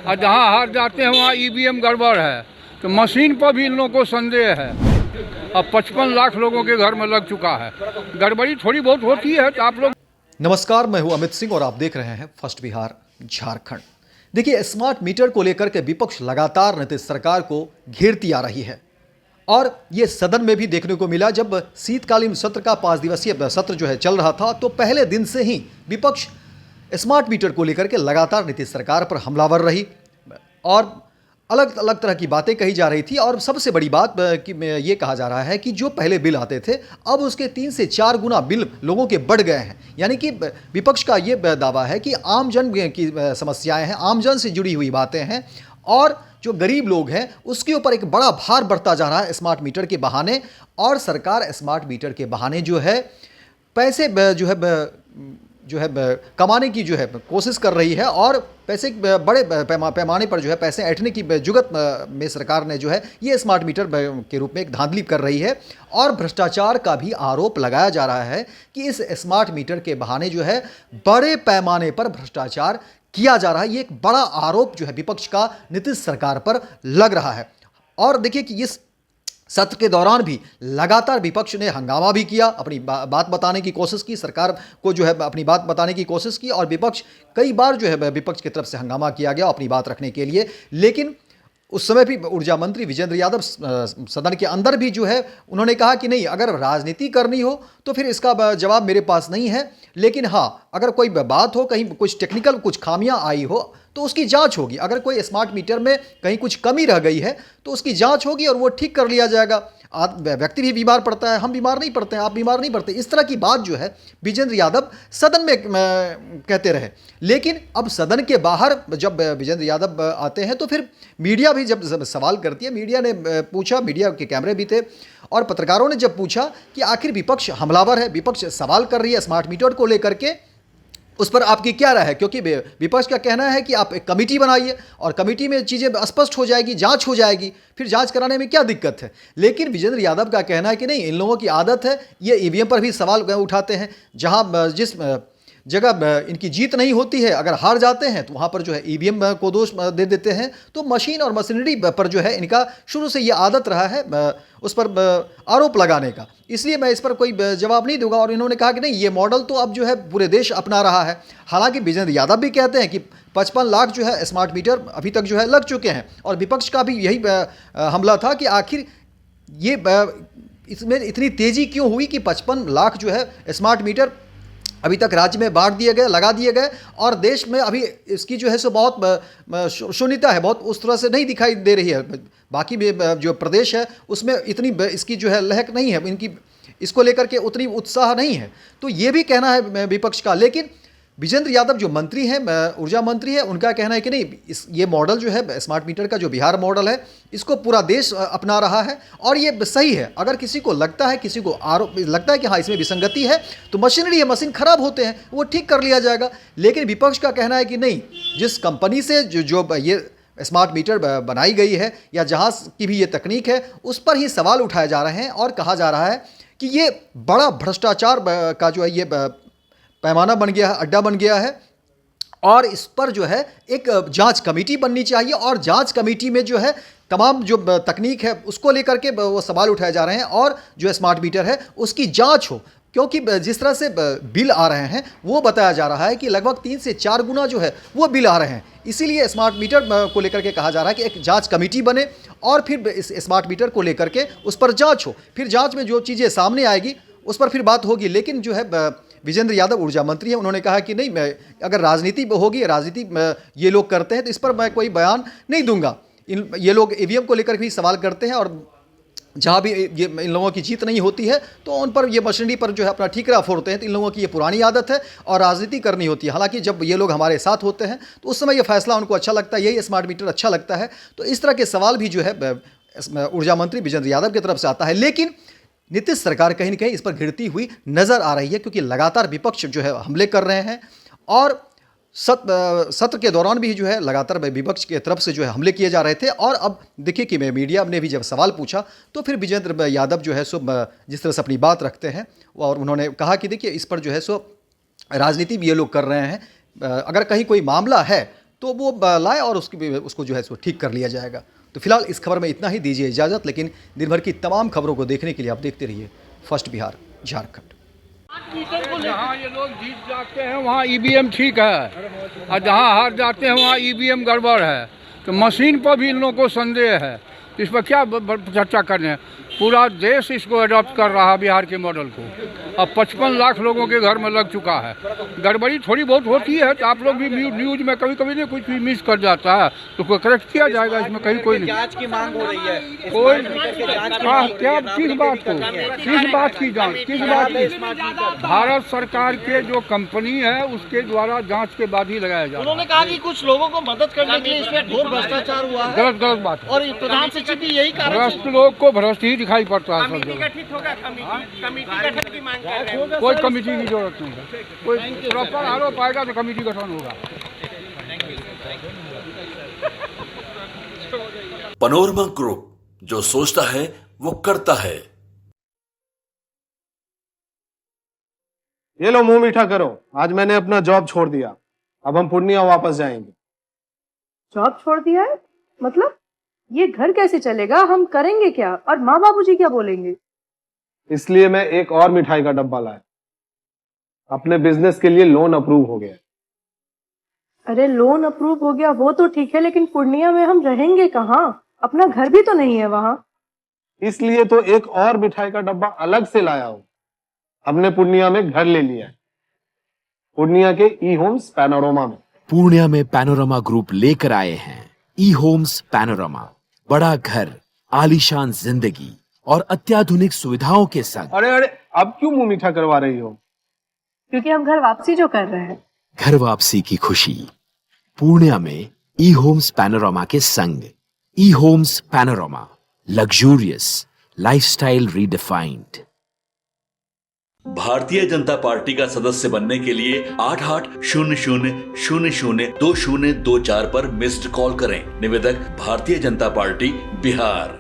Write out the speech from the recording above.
और जहाँ हार जाते हैं वहाँ ईवीएम गड़बड़ है, तो मशीन पर भी इन लोगों को संदेह है। अब 55 लाख लोगों के घर में लग चुका है, गड़बड़ी थोड़ी बहुत होती है तो आप लोग। नमस्कार, मैं हूं अमित सिंह और आप देख रहे हैं फर्स्ट बिहार झारखंड। देखिए, स्मार्ट मीटर को लेकर के विपक्ष लगातार नीतीश सरकार को घेरती आ रही है और ये सदन में भी देखने को मिला। जब शीतकालीन सत्र का 5 दिवसीय सत्र जो है चल रहा था, तो पहले दिन से ही विपक्ष स्मार्ट मीटर को लेकर के लगातार नीतीश सरकार पर हमलावर रही और अलग अलग तरह की बातें कही जा रही थी। और सबसे बड़ी बात कि ये कहा जा रहा है कि जो पहले बिल आते थे, अब उसके 3 से 4 गुना बिल लोगों के बढ़ गए हैं। यानी कि विपक्ष का ये दावा है कि आमजन की समस्याएं हैं, आमजन से जुड़ी हुई बातें हैं और जो गरीब लोग हैं उसके ऊपर एक बड़ा भार बढ़ता जा रहा है स्मार्ट मीटर के बहाने। और सरकार स्मार्ट मीटर के बहाने जो है पैसे जो है कमाने की जो है कोशिश कर रही है और पैसे बड़े पैमाने पर जो है पैसे ऐंठने की जुगत में सरकार ने जो है ये स्मार्ट मीटर के रूप में एक धांधली कर रही है। और भ्रष्टाचार का भी आरोप लगाया जा रहा है कि इस स्मार्ट मीटर के बहाने जो है बड़े पैमाने पर भ्रष्टाचार किया जा रहा है। ये एक बड़ा आरोप जो है विपक्ष का नीतीश सरकार पर लग रहा है। और देखिए कि इस सत्र के दौरान भी लगातार विपक्ष ने हंगामा भी किया, अपनी बात बताने की कोशिश की, सरकार को जो है अपनी बात बताने की कोशिश की और विपक्ष कई बार जो है विपक्ष की तरफ से हंगामा किया गया अपनी बात रखने के लिए। लेकिन उस समय भी ऊर्जा मंत्री विजेंद्र यादव सदन के अंदर भी जो है उन्होंने कहा कि नहीं, अगर राजनीति करनी हो तो फिर इसका जवाब मेरे पास नहीं है, लेकिन हाँ, अगर कोई बात हो, कहीं कुछ टेक्निकल कुछ खामियां आई हो तो उसकी जांच होगी। अगर कोई स्मार्ट मीटर में कहीं कुछ कमी रह गई है तो उसकी जांच होगी और वो ठीक कर लिया जाएगा। व्यक्ति भी बीमार पड़ता है, हम बीमार नहीं पड़ते हैं, आप बीमार नहीं पड़ते। इस तरह की बात जो है विजेंद्र यादव सदन में कहते रहे। लेकिन अब सदन के बाहर जब विजेंद्र यादव आते हैं तो फिर मीडिया भी जब सवाल करती है, मीडिया ने पूछा, मीडिया के कैमरे भी थे और पत्रकारों ने जब पूछा कि आखिर विपक्ष हमलावर है, विपक्ष सवाल कर रही है स्मार्ट मीटर को लेकर के, उस पर आपकी क्या राय है? क्योंकि विपक्ष का कहना है कि आप एक कमेटी बनाइए और कमेटी में चीज़ें स्पष्ट हो जाएगी, जांच हो जाएगी, फिर जांच कराने में क्या दिक्कत है। लेकिन विजेंद्र यादव का कहना है कि नहीं, इन लोगों की आदत है, ये ईवीएम पर भी सवाल उठाते हैं। जहां जिस जगह इनकी जीत नहीं होती है, अगर हार जाते हैं तो वहाँ पर जो है ईवीएम को दोष दे देते हैं। तो मशीन और मशीनरी पर जो है इनका शुरू से ये आदत रहा है उस पर आरोप लगाने का, इसलिए मैं इस पर कोई जवाब नहीं दूंगा। और इन्होंने कहा कि नहीं, ये मॉडल तो अब जो है पूरे देश अपना रहा है। हालांकि विजेंद्र यादव भी कहते हैं कि 55 लाख जो है स्मार्ट मीटर अभी तक जो है लग चुके हैं और विपक्ष का भी यही हमला था कि आखिर ये इसमें इतनी तेज़ी क्यों हुई कि 55 लाख जो है स्मार्ट मीटर अभी तक राज्य में बांट दिए गए, लगा दिए गए और देश में अभी इसकी जो है सो बहुत शून्यता है, बहुत उस तरह से नहीं दिखाई दे रही है। बाकी जो प्रदेश है उसमें इतनी इसकी जो है लहक नहीं है, इनकी इसको लेकर के उतनी उत्साह नहीं है। तो ये भी कहना है विपक्ष का। लेकिन विजेंद्र यादव जो मंत्री हैं, ऊर्जा मंत्री है, उनका कहना है कि नहीं, ये मॉडल जो है स्मार्ट मीटर का जो बिहार मॉडल है, इसको पूरा देश अपना रहा है और ये सही है। अगर किसी को लगता है, किसी को आरोप लगता है कि हाँ इसमें विसंगति है, तो मशीनरी है, मशीन खराब होते हैं, वो ठीक कर लिया जाएगा। लेकिन विपक्ष का कहना है कि नहीं, जिस कंपनी से जो ये स्मार्ट मीटर बनाई गई है या जहाँ की भी ये तकनीक है, उस पर ही सवाल उठाए जा रहे हैं और कहा जा रहा है कि ये बड़ा भ्रष्टाचार का जो है ये पैमाना बन गया है, अड्डा बन गया है और इस पर जो है एक जांच कमेटी बननी चाहिए और जांच कमेटी में जो है तमाम जो तकनीक है उसको लेकर के वो सवाल उठाए जा रहे हैं और जो स्मार्ट मीटर है उसकी जांच हो। क्योंकि जिस तरह से बिल आ रहे हैं वो बताया जा रहा है कि लगभग 3 से 4 गुना जो है वो बिल आ रहे हैं। इसीलिए स्मार्ट मीटर को लेकर के कहा जा रहा है कि एक जांच कमेटी बने और फिर इस स्मार्ट मीटर को लेकर के उस पर जांच हो, फिर जांच में जो चीज़ें सामने आएगी उस पर फिर बात होगी। लेकिन जो है विजेंद्र यादव ऊर्जा मंत्री हैं, उन्होंने कहा कि नहीं, मैं अगर राजनीति होगी, राजनीति ये लोग करते हैं तो इस पर मैं कोई बयान नहीं दूंगा। ये लोग ईवीएम को लेकर भी सवाल करते हैं और जहाँ भी ये इन लोगों की जीत नहीं होती है तो उन पर ये मशीनरी पर जो है अपना ठीकरा फोड़ते हैं। तो इन लोगों की ये पुरानी आदत है और राजनीति करनी होती है। हालांकि जब ये लोग हमारे साथ होते हैं तो उस समय ये फैसला उनको अच्छा लगता है, यही स्मार्ट मीटर अच्छा लगता है। तो इस तरह के सवाल भी जो है ऊर्जा मंत्री विजेंद्र यादव की तरफ से आता है। लेकिन नीतीश सरकार कहीं ना कहीं इस पर घिरती हुई नजर आ रही है, क्योंकि लगातार विपक्ष जो है हमले कर रहे हैं और सत्र के दौरान भी जो है लगातार विपक्ष की तरफ से जो है हमले किए जा रहे थे। और अब देखिए कि मीडिया ने भी जब सवाल पूछा तो फिर विजेंद्र यादव जो है सो जिस तरह से अपनी बात रखते हैं और उन्होंने कहा कि देखिए इस पर जो है सो राजनीति भी ये लोग कर रहे हैं। अगर कहीं कोई मामला है तो वो लाए और उसको जो है सो ठीक कर लिया जाएगा। तो फिलहाल इस खबर में इतना ही, दीजिए इजाज़त। लेकिन दिन भर की तमाम खबरों को देखने के लिए आप देखते रहिए फर्स्ट बिहार झारखंड। जहाँ ये लोग जीत जाते हैं वहाँ ईवीएम ठीक है, और जहाँ हार जाते हैं वहाँ ईवीएम गड़बड़ है। तो मशीन पर भी इन लोगों को संदेह है, इस पर क्या चर्चा करने। पूरा देश इसको अडॉप्ट कर रहा है बिहार के मॉडल को। अब 55 लाख लोगों के घर में लग चुका है। गड़बड़ी थोड़ी बहुत होती है, तो आप लोग भी न्यूज में कभी कभी नहीं कुछ भी मिस कर जाता है, तो उसको करेक्ट किया जाएगा। इसमें कहीं कोई नहीं जांच की मांग हो रही है। कोई क्या किस बात को, किस बात की जांच, किस बात की? भारत सरकार के जो कंपनी है उसके द्वारा जांच के बाद ही लगाया जाए। उन्होंने कहा कि कुछ लोगों को मदद करने के लिए इसमें घोर भ्रष्टाचार हुआ है। गलत बात है। और प्रधान सचिव भी यही कारण भ्रष्ट लोग को भ्रष्ट ही दिखाई पड़ता है सब जगह। गठित होगा, कमेटी गठन की मांग कर रहे हैं। कोई कमेटी की जरूरत नहीं है। कोई प्रॉपर आरोप आएगा तो कमेटी गठन होगा। पैनोरमा ग्रुप, जो सोचता है वो करता है। ये लो मुंह मीठा करो, आज मैंने अपना जॉब छोड़ दिया, अब हम पूर्णिया वापस जाएंगे। जॉब छोड़ दिया है? मतलब ये घर कैसे चलेगा? हम करेंगे क्या? और माँ बाबूजी क्या बोलेंगे? इसलिए मैं एक और मिठाई का डब्बा लाया। अपने बिजनेस के लिए लोन अप्रूव हो गया। अरे लोन अप्रूव हो गया वो तो ठीक है, लेकिन पूर्णिया में हम रहेंगे कहाँ? अपना घर भी तो नहीं है वहाँ। इसलिए तो एक और मिठाई का डब्बा अलग से लाया हूं। हमने पूर्णिया में घर ले लिया है, पूर्णिया के ई होम्स पैनोरमा में। पूर्णिया में पैनोरमा ग्रुप लेकर आए हैं ई होम्स पैनोरमा। बड़ा घर, आलीशान जिंदगी और अत्याधुनिक सुविधाओं के संग। अरे अब क्यों मुंह मीठा करवा रही हो? क्योंकि हम घर वापसी जो कर रहे हैं। घर वापसी की खुशी पूर्णिया में ई होम्स पैनोरमा के संग। E homes panorama, luxurious lifestyle redefined. Bharatiya Janata party का सदस्य बनने के लिए 8800002024 पर मिस्ड कॉल करें। निवेदक भारतीय जनता पार्टी बिहार।